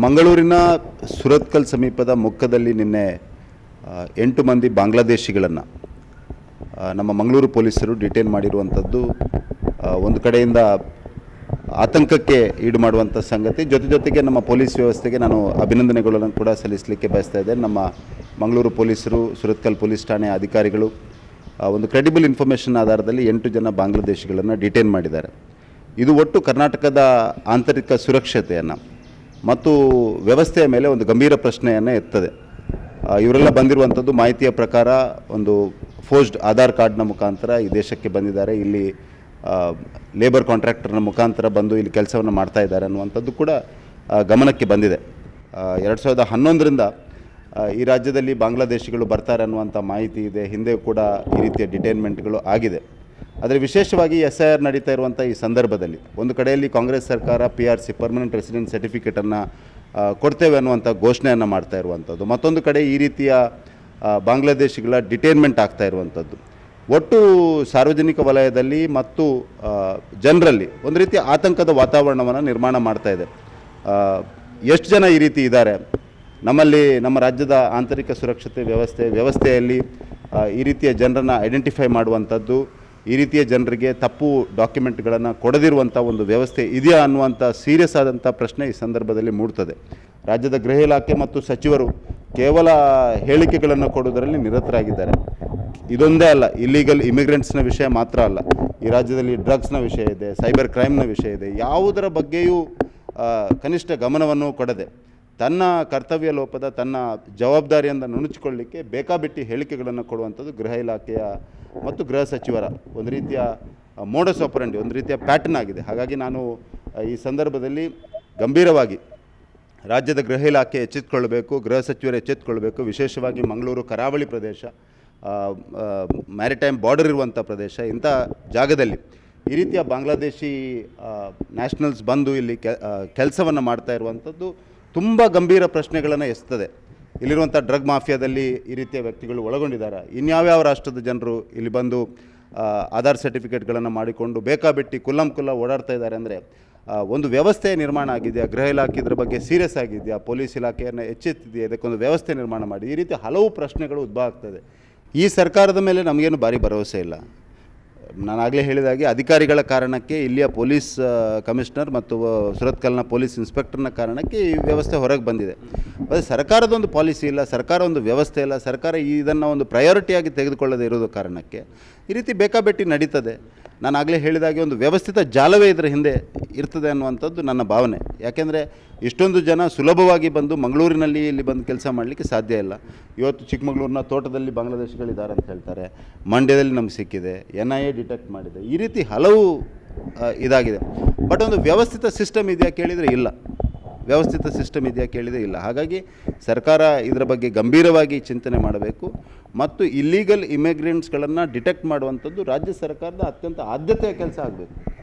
ಮಂಗಳೂರಿನ ಸುರತ್ಕಲ್ ಸಮೀಪದ ಮೊಕ್ಕದಲ್ಲಿ ನಿನ್ನೆ 8 ಮಂದಿ ಬಾಂಗ್ಲಾದೇಶಿಗಳನ್ನು ನಮ್ಮ ಮಂಗಳೂರು ಪೊಲೀಸರು ಡಿಟೇನ್ ಮಾಡಿರುವಂಥದ್ದು ಒಂದು ಕಡೆಯಿಂದ ಆತಂಕಕ್ಕೆ ಈಡು ಮಾಡುವಂಥ ಸಂಗತಿ. ಜೊತೆಗೆ ನಮ್ಮ ಪೊಲೀಸ್ ವ್ಯವಸ್ಥೆಗೆ ನಾನು ಅಭಿನಂದನೆಗಳನ್ನು ಕೂಡ ಸಲ್ಲಿಸಲಿಕ್ಕೆ ಬಯಸ್ತಾ ಇದ್ದೇನೆ. ನಮ್ಮ ಮಂಗಳೂರು ಪೊಲೀಸರು, ಸುರತ್ಕಲ್ ಪೊಲೀಸ್ ಠಾಣೆ ಅಧಿಕಾರಿಗಳು ಒಂದು ಕ್ರೆಡಿಬಲ್ ಇನ್ಫಾರ್ಮೇಷನ್ ಆಧಾರದಲ್ಲಿ 8 ಜನ ಬಾಂಗ್ಲಾದೇಶಿಗಳನ್ನು ಡಿಟೇನ್ ಮಾಡಿದ್ದಾರೆ. ಇದು ಒಟ್ಟು ಕರ್ನಾಟಕದ ಆಂತರಿಕ ಸುರಕ್ಷತೆಯನ್ನು ಮತ್ತು ವ್ಯವಸ್ಥೆಯ ಮೇಲೆ ಒಂದು ಗಂಭೀರ ಪ್ರಶ್ನೆಯನ್ನು ಎತ್ತದೆ. ಇವರೆಲ್ಲ ಬಂದಿರುವಂಥದ್ದು ಮಾಹಿತಿಯ ಪ್ರಕಾರ ಒಂದು ಫೋರ್ಜ್ಡ್ ಆಧಾರ್ ಕಾರ್ಡ್ನ ಮುಖಾಂತರ ಈ ದೇಶಕ್ಕೆ ಬಂದಿದ್ದಾರೆ. ಇಲ್ಲಿ ಲೇಬರ್ ಕಾಂಟ್ರಾಕ್ಟರ್ನ ಮುಖಾಂತರ ಬಂದು ಇಲ್ಲಿ ಕೆಲಸವನ್ನು ಮಾಡ್ತಾ ಇದ್ದಾರೆ ಅನ್ನುವಂಥದ್ದು ಕೂಡ ಗಮನಕ್ಕೆ ಬಂದಿದೆ. 2011ರಿಂದ ಈ ರಾಜ್ಯದಲ್ಲಿ ಬಾಂಗ್ಲಾದೇಶಿಗಳು ಬರ್ತಾರೆ ಅನ್ನುವಂಥ ಮಾಹಿತಿ ಇದೆ. ಹಿಂದೆ ಕೂಡ ಈ ರೀತಿಯ ಡಿಟೈನ್ಮೆಂಟ್ಗಳು ಆಗಿದೆ. ಆದರೆ ವಿಶೇಷವಾಗಿ SIR ನಡೀತಾ ಇರುವಂಥ ಈ ಸಂದರ್ಭದಲ್ಲಿ ಒಂದು ಕಡೆಯಲ್ಲಿ ಕಾಂಗ್ರೆಸ್ ಸರ್ಕಾರ PRC ಪರ್ಮನೆಂಟ್ ರೆಸಿಡೆಂಟ್ ಸರ್ಟಿಫಿಕೇಟನ್ನು ಕೊಡ್ತೇವೆ ಅನ್ನುವಂಥ ಘೋಷಣೆಯನ್ನು ಮಾಡ್ತಾ ಇರುವಂಥದ್ದು, ಮತ್ತೊಂದು ಕಡೆ ಈ ರೀತಿಯ ಬಾಂಗ್ಲಾದೇಶಿಗಳ ಡಿಟೈನ್ಮೆಂಟ್ ಆಗ್ತಾ ಇರುವಂಥದ್ದು ಒಟ್ಟು ಸಾರ್ವಜನಿಕ ವಲಯದಲ್ಲಿ ಮತ್ತು ಜನರಲ್ಲಿ ಒಂದು ರೀತಿಯ ಆತಂಕದ ವಾತಾವರಣವನ್ನು ನಿರ್ಮಾಣ ಮಾಡ್ತಾ ಇದೆ. ಎಷ್ಟು ಜನ ಈ ರೀತಿ ಇದ್ದಾರೆ ನಮ್ಮಲ್ಲಿ, ನಮ್ಮ ರಾಜ್ಯದ ಆಂತರಿಕ ಸುರಕ್ಷತೆ ವ್ಯವಸ್ಥೆಯಲ್ಲಿ ಈ ರೀತಿಯ ಜನರನ್ನು ಐಡೆಂಟಿಫೈ ಮಾಡುವಂಥದ್ದು, ಈ ರೀತಿಯ ಜನರಿಗೆ ತಪ್ಪು ಡಾಕ್ಯುಮೆಂಟ್ಗಳನ್ನು ಕೊಡದಿರುವಂಥ ಒಂದು ವ್ಯವಸ್ಥೆ ಇದೆಯಾ ಅನ್ನುವಂಥ ಸೀರಿಯಸ್ ಆದಂಥ ಪ್ರಶ್ನೆ ಈ ಸಂದರ್ಭದಲ್ಲಿ ಮೂಡ್ತದೆ. ರಾಜ್ಯದ ಗೃಹ ಇಲಾಖೆ ಮತ್ತು ಸಚಿವರು ಕೇವಲ ಹೇಳಿಕೆಗಳನ್ನು ಕೊಡುವುದರಲ್ಲಿ ನಿರತರಾಗಿದ್ದಾರೆ. ಇದೊಂದೇ ಅಲ್ಲ, ಇಲ್ಲೀಗಲ್ ಇಮಿಗ್ರೆಂಟ್ಸ್ನ ವಿಷಯ ಮಾತ್ರ ಅಲ್ಲ, ಈ ರಾಜ್ಯದಲ್ಲಿ ಡ್ರಗ್ಸ್ನ ವಿಷಯ ಇದೆ, ಸೈಬರ್ ಕ್ರೈಮ್ನ ವಿಷಯ ಇದೆ. ಯಾವುದರ ಬಗ್ಗೆಯೂ ಕನಿಷ್ಠ ಗಮನವನ್ನು ಕೊಡದೆ ತನ್ನ ಕರ್ತವ್ಯ ಲೋಪದ, ತನ್ನ ಜವಾಬ್ದಾರಿಯಿಂದ ನುಣುಚಿಕೊಳ್ಳಲಿಕ್ಕೆ ಬೇಕಾಬಿಟ್ಟಿ ಹೇಳಿಕೆಗಳನ್ನು ಕೊಡುವಂಥದ್ದು ಗೃಹ ಇಲಾಖೆಯ ಮತ್ತು ಗೃಹ ಸಚಿವರ ಒಂದು ರೀತಿಯ ಮೋಡಸ್ ಆಪರಂಡಿ, ಒಂದು ರೀತಿಯ ಪ್ಯಾಟರ್ನ್ ಆಗಿದೆ. ಹಾಗಾಗಿ ನಾನು ಈ ಸಂದರ್ಭದಲ್ಲಿ ಗಂಭೀರವಾಗಿ ರಾಜ್ಯದ ಗೃಹ ಇಲಾಖೆ ಎಚ್ಚೆತ್ತುಕೊಳ್ಬೇಕು, ಗೃಹ ಸಚಿವರು ಎಚ್ಚೆತ್ತುಕೊಳ್ಬೇಕು. ವಿಶೇಷವಾಗಿ ಮಂಗಳೂರು ಕರಾವಳಿ ಪ್ರದೇಶ, ಮ್ಯಾರಿಟೈಮ್ ಬಾರ್ಡರ್ ಇರುವಂಥ ಪ್ರದೇಶ, ಇಂಥ ಜಾಗದಲ್ಲಿ ಈ ರೀತಿಯ ಬಾಂಗ್ಲಾದೇಶಿ ನ್ಯಾಷನಲ್ಸ್ ಬಂದು ಇಲ್ಲಿ ಕೆಲಸವನ್ನು ಮಾಡ್ತಾ ಇರುವಂಥದ್ದು ತುಂಬ ಗಂಭೀರ ಪ್ರಶ್ನೆಗಳನ್ನು ಎಸ್ತದೆ. ಇಲ್ಲಿರುವಂಥ ಡ್ರಗ್ ಮಾಫಿಯಾದಲ್ಲಿ ಈ ರೀತಿಯ ವ್ಯಕ್ತಿಗಳು ಒಳಗೊಂಡಿದ್ದಾರೆ. ಇನ್ಯಾವ್ಯಾವ ರಾಷ್ಟ್ರದ ಜನರು ಇಲ್ಲಿ ಬಂದು ಆಧಾರ್ ಸರ್ಟಿಫಿಕೇಟ್ಗಳನ್ನು ಮಾಡಿಕೊಂಡು ಬೇಕಾಬಿಟ್ಟಿ ಕುಲ್ಲ ಓಡಾಡ್ತಾ ಇದ್ದಾರೆ ಅಂದರೆ ಒಂದು ವ್ಯವಸ್ಥೆ ನಿರ್ಮಾಣ ಆಗಿದೆಯಾ? ಗೃಹ ಇಲಾಖೆ ಇದರ ಬಗ್ಗೆ ಸೀರಿಯಸ್ ಆಗಿದೆಯಾ? ಪೊಲೀಸ್ ಇಲಾಖೆಯನ್ನು ಎಚ್ಚೆತ್ತಿದೆಯಾ? ಇದಕ್ಕೊಂದು ವ್ಯವಸ್ಥೆ ನಿರ್ಮಾಣ ಮಾಡಿ. ಈ ರೀತಿ ಹಲವು ಪ್ರಶ್ನೆಗಳು ಉದ್ಭವ ಆಗ್ತದೆ. ಈ ಸರ್ಕಾರದ ಮೇಲೆ ನಮಗೇನು ಭಾರಿ ಭರವಸೆ ಇಲ್ಲ. ನಾನಾಗಲೇ ಹೇಳಿದಾಗೆ ಅಧಿಕಾರಿಗಳ ಕಾರಣಕ್ಕೆ, ಇಲ್ಲಿಯ ಪೊಲೀಸ್ ಕಮಿಷನರ್ ಮತ್ತು ಸುರತ್ಕಲ್ನ ಪೊಲೀಸ್ ಇನ್ಸ್ಪೆಕ್ಟರ್ನ ಕಾರಣಕ್ಕೆ ಈ ವ್ಯವಸ್ಥೆ ಹೊರಗೆ ಬಂದಿದೆ. ಆದರೆ ಸರ್ಕಾರದೊಂದು ಪಾಲಿಸಿ ಇಲ್ಲ, ಸರ್ಕಾರ ಒಂದು ವ್ಯವಸ್ಥೆ ಇಲ್ಲ, ಸರ್ಕಾರ ಇದನ್ನು ಒಂದು ಪ್ರಯಾರಿಟಿಯಾಗಿ ತೆಗೆದುಕೊಳ್ಳದೇ ಇರೋದು ಕಾರಣಕ್ಕೆ ಈ ರೀತಿ ಬೇಕಾಬಿಟ್ಟಿ ನಡೀತದೆ. ನಾನಾಗಲೇ ಹೇಳಿದಾಗೆ ಒಂದು ವ್ಯವಸ್ಥಿತ ಜಾಲವೇ ಇದರ ಹಿಂದೆ ಇರ್ತದೆ ಅನ್ನುವಂಥದ್ದು ನನ್ನ ಭಾವನೆ. ಯಾಕೆಂದರೆ ಇಷ್ಟೊಂದು ಜನ ಸುಲಭವಾಗಿ ಬಂದು ಮಂಗಳೂರಿನಲ್ಲಿ ಇಲ್ಲಿ ಬಂದು ಕೆಲಸ ಮಾಡಲಿಕ್ಕೆ ಸಾಧ್ಯ ಇಲ್ಲ. ಇವತ್ತು ಚಿಕ್ಕಮಗಳೂರಿನ ತೋಟದಲ್ಲಿ ಬಾಂಗ್ಲಾದೇಶಿಗಳಿದ್ದಾರೆ ಅಂತ ಹೇಳ್ತಾರೆ, ಮಂಡ್ಯದಲ್ಲಿ ನಮಗೆ ಸಿಕ್ಕಿದೆ, NIA ಡಿಟೆಕ್ಟ್ ಮಾಡಿದೆ. ಈ ರೀತಿ ಹಲವು ಇದಾಗಿದೆ. ಬಟ್ ಒಂದು ವ್ಯವಸ್ಥಿತ ಸಿಸ್ಟಮ್ ಇದೆಯಾ ಕೇಳಿದರೆ ಇಲ್ಲ, ವ್ಯವಸ್ಥಿತ ಸಿಸ್ಟಮ್ ಇದೆಯಾ ಕೇಳಿದರೆ ಇಲ್ಲ. ಹಾಗಾಗಿ ಸರ್ಕಾರ ಇದರ ಬಗ್ಗೆ ಗಂಭೀರವಾಗಿ ಚಿಂತನೆ ಮಾಡಬೇಕು ಮತ್ತು ಇಲ್ಲೀಗಲ್ ಇಮಿಗ್ರೆಂಟ್ಸ್ಗಳನ್ನು ಡಿಟೆಕ್ಟ್ ಮಾಡುವಂಥದ್ದು ರಾಜ್ಯ ಸರ್ಕಾರದ ಅತ್ಯಂತ ಆದ್ಯತೆಯ ಕೆಲಸ ಆಗಬೇಕು.